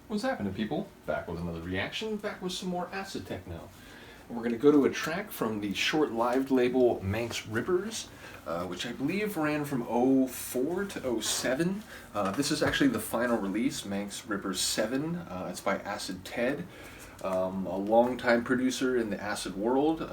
What's happening, people? Back with another reaction, back with some more acid-techno. We're going to go to a track from the short-lived label Manxrippers, which I believe ran from '04 to '07. This is actually the final release, Manxrippers 7. It's by Acid Ted, a longtime producer in the acid world.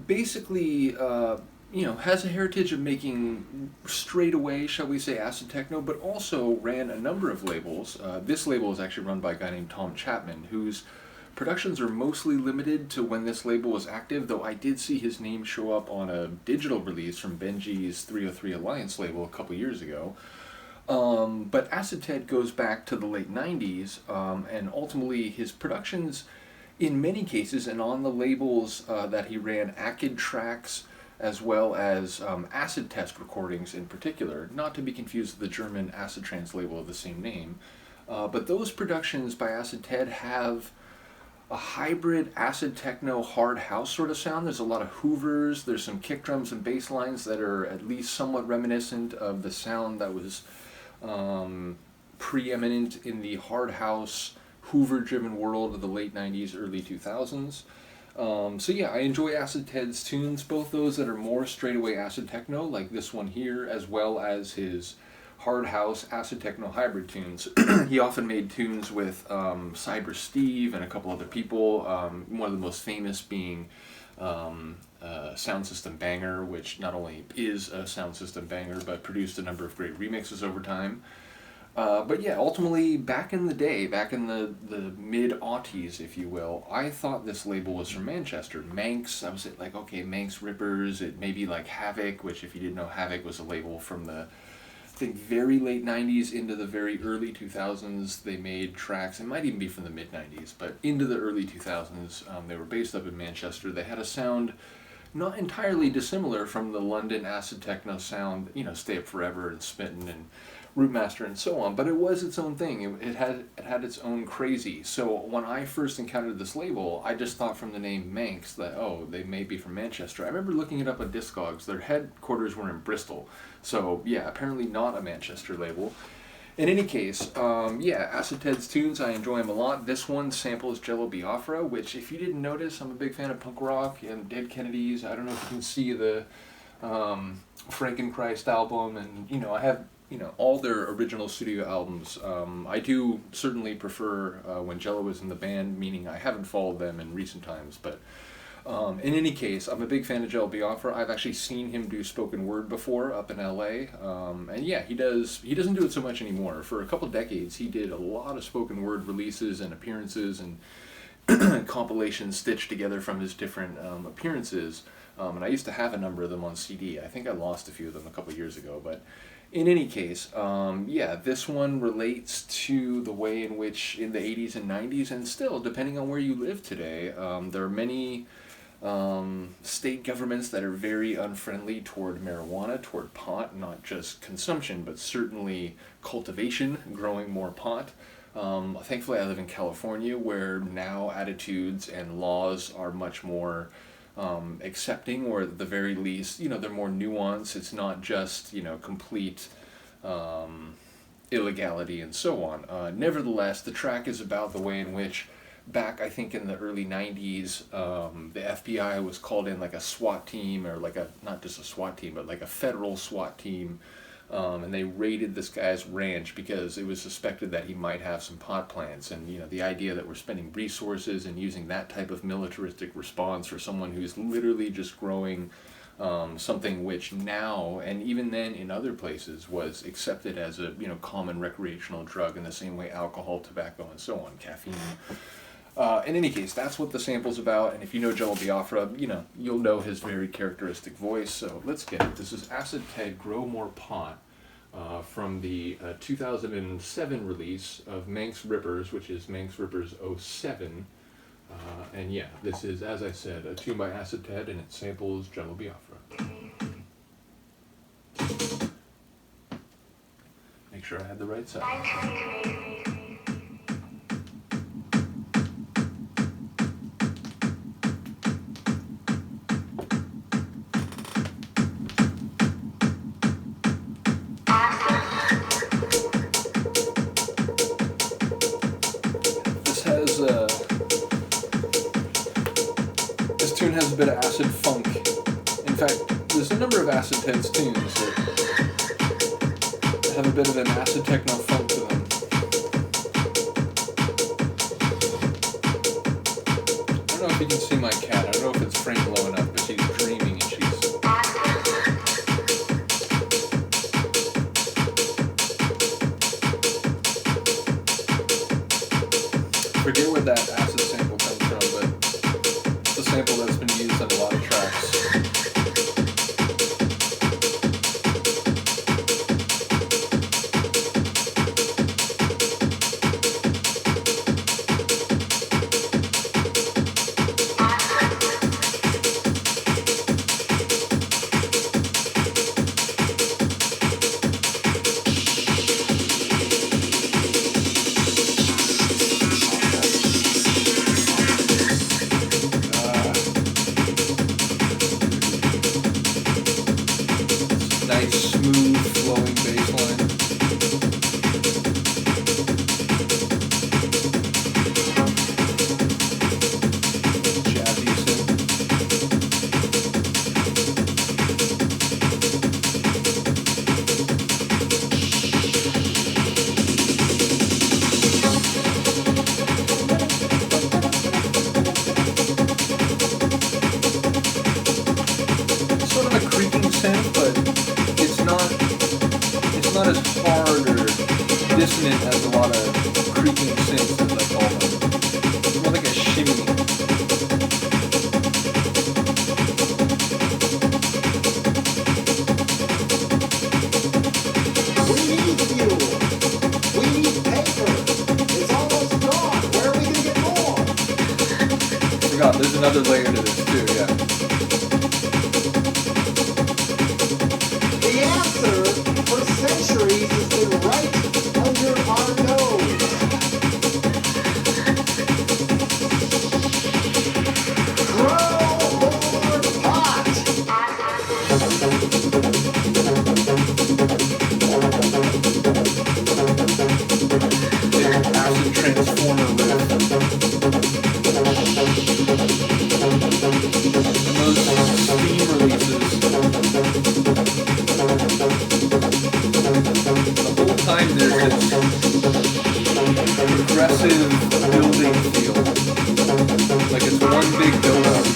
Basically, has a heritage of making straight away, shall we say, acid techno, but also ran a number of labels. This label is actually run by a guy named Tom Chapman, whose productions are mostly limited to when this label was active, though I did see his name show up on a digital release from Benji's 303 Alliance label a couple years ago. But Acid Ted goes back to the late 90s, and ultimately his productions, in many cases, and on the labels that he ran, acid tracks, as well as acid test recordings in particular, not to be confused with the German acid trance label of the same name. But those productions by Acid Ted have a hybrid acid techno hard house sort of sound. There's a lot of hoovers, there's some kick drums and bass lines that are at least somewhat reminiscent of the sound that was preeminent in the hard house, hoover-driven world of the late 90s, early 2000s. So yeah, I enjoy Acid Ted's tunes, both those that are more straight-away acid techno, like this one here, as well as his hard house acid techno hybrid tunes. He often made tunes with Cyber Steve and a couple other people, one of the most famous being Sound System Banger, which not only is a Sound System banger, but produced a number of great remixes over time. But yeah, ultimately, back in the day, back in the mid-aughties, if you will, I thought this label was from Manchester. Manx, I was like, okay, Manxrippers, it may be like Havoc, which if you didn't know, Havoc was a label from the, I think, very late 90s into the very early 2000s. They made tracks, it might even be from the mid-90s, but into the early 2000s. They were based up in Manchester. They had a sound not entirely dissimilar from the London acid techno sound, Stay Up Forever and Smitten and Rootmaster and so on, but it was its own thing. It had its own crazy. So when I first encountered this label, I just thought from the name Manx that, oh, they may be from Manchester. I remember looking it up on Discogs. Their headquarters were in Bristol. So yeah, apparently not a Manchester label. In any case, Acid Ted's tunes, I enjoy them a lot. This one samples Jello Biafra, which, if you didn't notice, I'm a big fan of punk rock and Dead Kennedys. I don't know if you can see the Frankenchrist album, and I have all their original studio albums. I do certainly prefer when Jello was in the band, meaning I haven't followed them in recent times, but in any case, I'm a big fan of Jello Biafra. I've actually seen him do spoken word before up in LA, and yeah, he doesn't do it so much anymore. For a couple decades, he did a lot of spoken word releases and appearances and compilations stitched together from his different appearances, and I used to have a number of them on CD. I think I lost a few of them a couple years ago, but in any case, this one relates to the way in which in the 80s and 90s, and still, depending on where you live today, there are many state governments that are very unfriendly toward marijuana, toward pot, not just consumption, but certainly cultivation, growing more pot. Thankfully, I live in California, where now attitudes and laws are much more accepting, or at the very least, they're more nuanced. It's not just, complete illegality and so on. Nevertheless, the track is about the way in which, back, I think, in the early 90s, the FBI was called in like a SWAT team, or like not just a SWAT team, but like a federal SWAT team, and they raided this guy's ranch because it was suspected that he might have some pot plants. And the idea that we're spending resources and using that type of militaristic response for someone who's literally just growing something which now, and even then in other places, was accepted as a common recreational drug in the same way alcohol, tobacco, and so on, caffeine. In any case, that's what the sample's about, and if you know Jello Biafra, you'll know his very characteristic voice, so let's get it. This is Acid Ted, Grow More Pot, from the 2007 release of Manxrippers, which is Manxrippers 07, and yeah, this is, as I said, a tune by Acid Ted, and it samples Jello Biafra. Make sure I had the right side. tune has a bit of acid funk. In fact, there's a number of Acid Ted's tunes that have a bit of an acid-techno funk to them. I don't know if you can see my cat. I don't know if it's framed low enough, but she's dreaming and she's... I forget where that acid sample comes from, but it's a sample that's been used on a lot of tracks. Nice, smooth, flowing bass line. Jazzy synth. Sort of a creaking synth, but it's not as hard or dissonant as a lot of creaking synths, as I call them. It's more like a shimmy. We need fuel. We need paper. It's almost gone. Where are we going to get more? Forgot, there's another layer to this too, yeah. The answer for centuries has been right under our nose. Grow more pot. Big acid transformer riff. And those steam releases. The whole time there's this progressive building feel. Like it's one big build-up.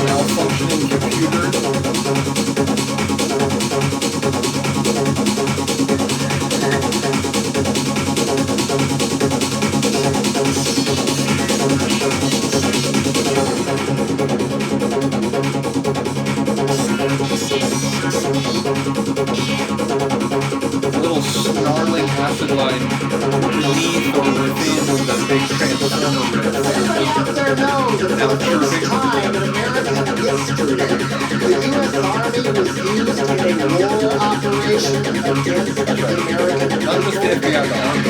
Malfunctioning computer. A little snarling acid line beneath or within the big transformer riff. Everybody out there knows that for the first time in American history, the U.S. Army was used in a war operation against the American Not just the FBI, the Army.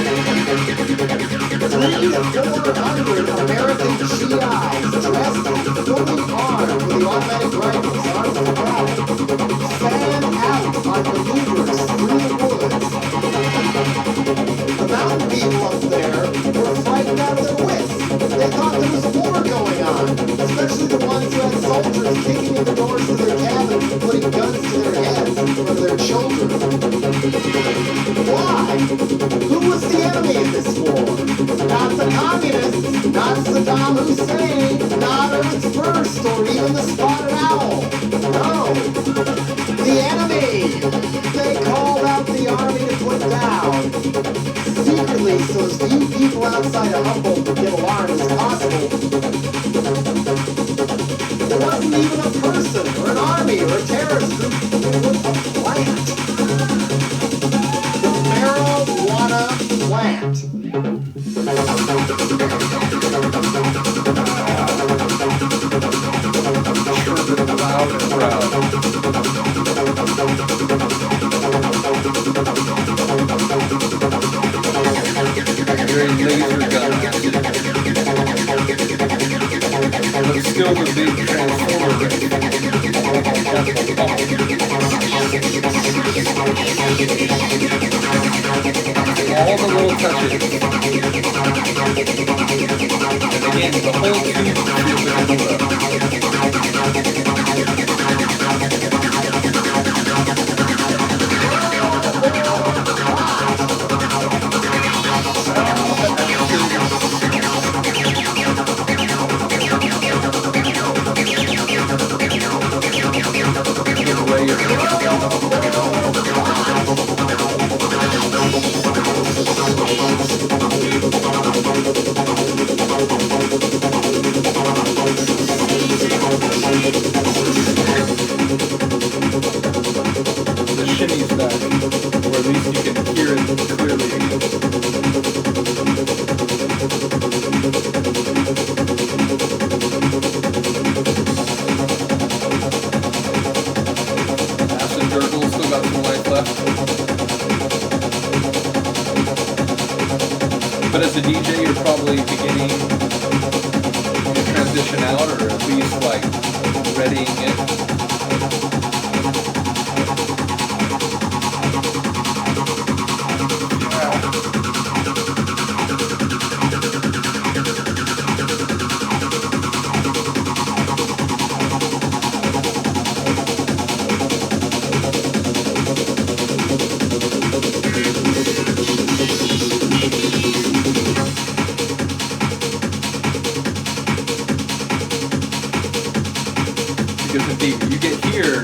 300 to 400 American GIs dressed fully armed with the automatic rifles armed to the back fan out on maneuvers through the woods. The mountain people up there were frightened out of their wits. They thought there was a war going on, especially the ones who had soldiers kicking in the doors of their cabins and putting guns to their heads for their children. Why? Who was the enemy in this war? Not the communists, not Saddam Hussein, not Earth's First, or even the Spotted Owl. No. The enemy! They called out the army to put down. Secretly, so as few people outside of Humboldt would get alarmed as possible. It wasn't even a person, or an army, or a terrorist group. It was a plant. The marijuana plant. Sure, loud and proud. still the big transformer riff. All the little touches. And again, the whole tune feels like a the shimmies back, or at least you can hear it clearly again. Acid Gurgle still got some life left. But as a DJ, you're probably beginning to transition out, or at least like readying it. Because indeed, you get here,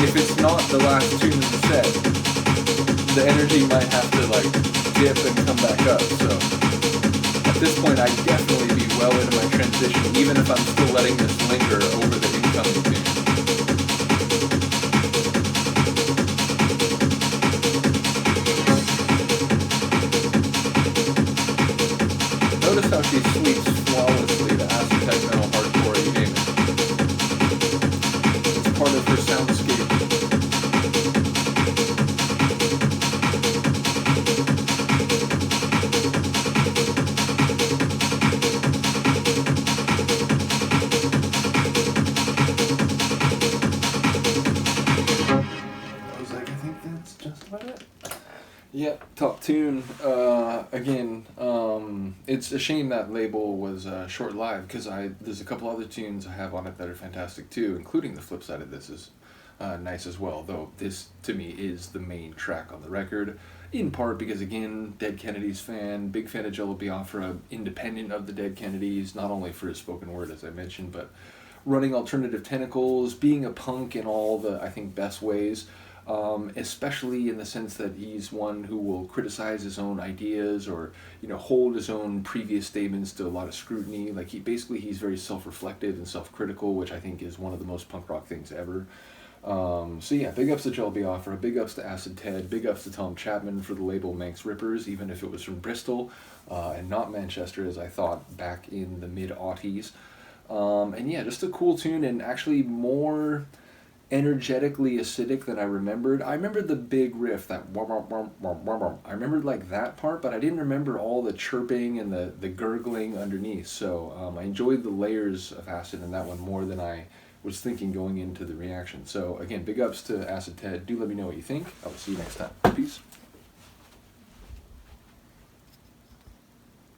if it's not the last tune of the set, the energy might have to like dip and come back up. So at this point, I'd definitely be well into my transition, even if I'm still letting this linger over the incoming tune. Notice how she sweeps flawlessly to acid-techno, hardcore, you name it. Part of her soundscape. I think that's just about it. Yep, top tune. Again, it's a shame that label was short-lived, because there's a couple other tunes I have on it that are fantastic too, including the flip side of this is nice as well, though this to me is the main track on the record, in part because again, Dead Kennedys fan, big fan of Jello Biafra, independent of the Dead Kennedys, not only for his spoken word as I mentioned, but running alternative tentacles, being a punk in all the, I think, best ways. Especially in the sense that he's one who will criticize his own ideas, or hold his own previous statements to a lot of scrutiny. Like he's very self-reflective and self-critical, which I think is one of the most punk rock things ever. So yeah, big ups to Jello Biafra, big ups to Acid Ted, big ups to Tom Chapman for the label Manxrippers, even if it was from Bristol and not Manchester as I thought back in the mid-aughties. And yeah, just a cool tune, and actually more energetically acidic than I remembered. I remembered the big riff, that I remembered like that part, but I didn't remember all the chirping and the gurgling underneath. So I enjoyed the layers of acid in that one more than I was thinking going into the reaction. So again, big ups to Acid Ted. Do let me know what you think. I will see you next time. Peace.